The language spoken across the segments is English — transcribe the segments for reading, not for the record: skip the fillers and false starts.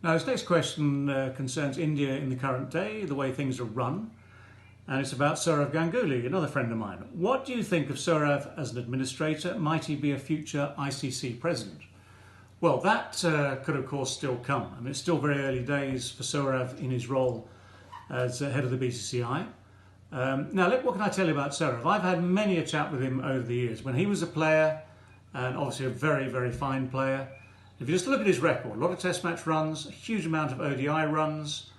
Now, this next question concerns India in the current day, the way things are run, and it's about SOURAV Ganguly, another friend of mine. What do you think of SOURAV as an administrator? Might he be a future ICC president? Well, that could of course still come. I mean, it's still very early days for SOURAV in his role as head of the BCCI. Now, what can I tell you about SOURAV? I've had many a chat with him over the years. When he was a player, and obviously a very, very fine player, if you just look at his record, a lot of test match runs, a huge amount of ODI runs,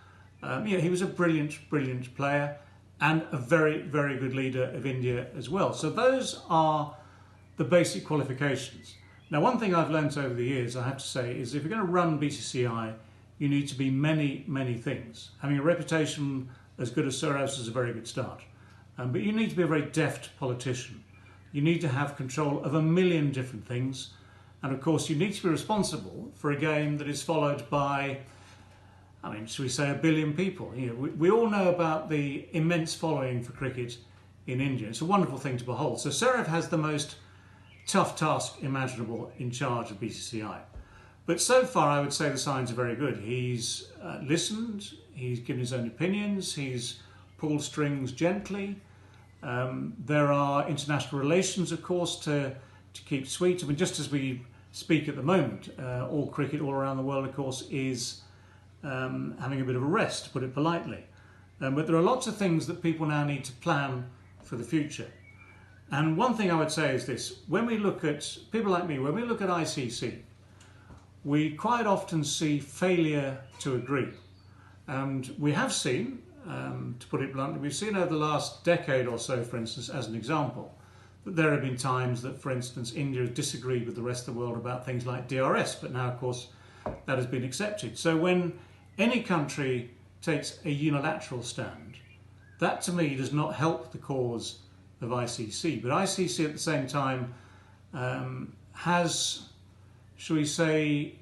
he was a brilliant, brilliant player and a very, very good leader of India as well. So those are the basic qualifications. Now, one thing I've learnt over the years, I have to say, is if you're going to run BCCI, you need to be many, many things. Having a reputation as good as SOURAV's is a very good start. But you need to be a very deft politician. You need to have control of a million different things. And of course, you need to be responsible for a game that is followed by, should we say, 1 billion people. We all know about the immense following for cricket in India. It's a wonderful thing to behold. So SOURAV has the most tough task imaginable in charge of BCCI. But so far, I would say the signs are very good. He's listened, he's given his own opinions, he's pulled strings gently. There are international relations, of course, to keep sweet. I mean, just as we speak at the moment, all cricket all around the world, of course, is having a bit of a rest, to put it politely. But there are lots of things that people now need to plan for the future. And one thing I would say is this: when we look at people like me, when we look at ICC, we quite often see failure to agree. And we have seen, to put it bluntly, we've seen over the last decade or so, for instance, as an example, that there have been times that, for instance, India has disagreed with the rest of the world about things like DRS, but now, of course, that has been accepted. So when any country takes a unilateral stand, that to me does not help the cause of ICC. But ICC at the same time has, shall we say,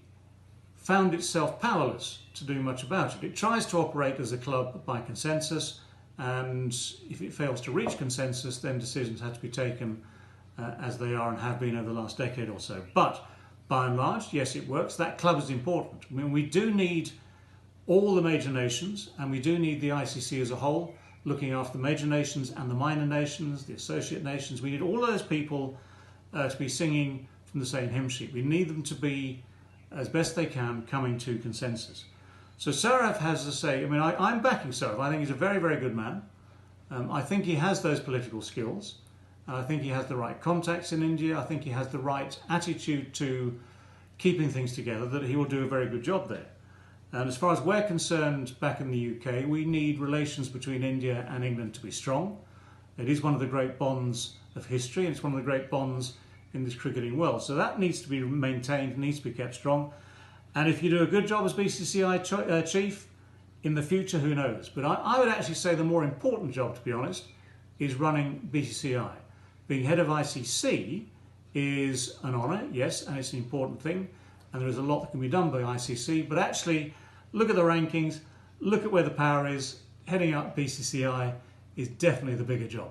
found itself powerless to do much about it. It tries to operate as a club by consensus, and if it fails to reach consensus, then decisions have to be taken as they are and have been over the last decade or so. But by and large, yes, it works. That club is important. I mean, we do need all the major nations, and we do need the ICC as a whole, looking after the major nations and the minor nations, the associate nations. We need all those people to be singing from the same hymn sheet. We need them to be, as best they can, coming to consensus. So SOURAV has to say, I'm backing SOURAV. I think he's a very, very good man. I think he has those political skills. And I think he has the right contacts in India. I think he has the right attitude to keeping things together, that he will do a very good job there. And as far as we're concerned back in the UK, we need relations between India and England to be strong. It is one of the great bonds of history, and it's one of the great bonds in this cricketing world. So that needs to be maintained, needs to be kept strong. And if you do a good job as BCCI chief, in the future, who knows? But I would actually say the more important job, to be honest, is running BCCI. Being head of ICC is an honour, yes, and it's an important thing. And there is a lot that can be done by ICC. But actually, look at the rankings, look at where the power is. Heading up BCCI is definitely the bigger job.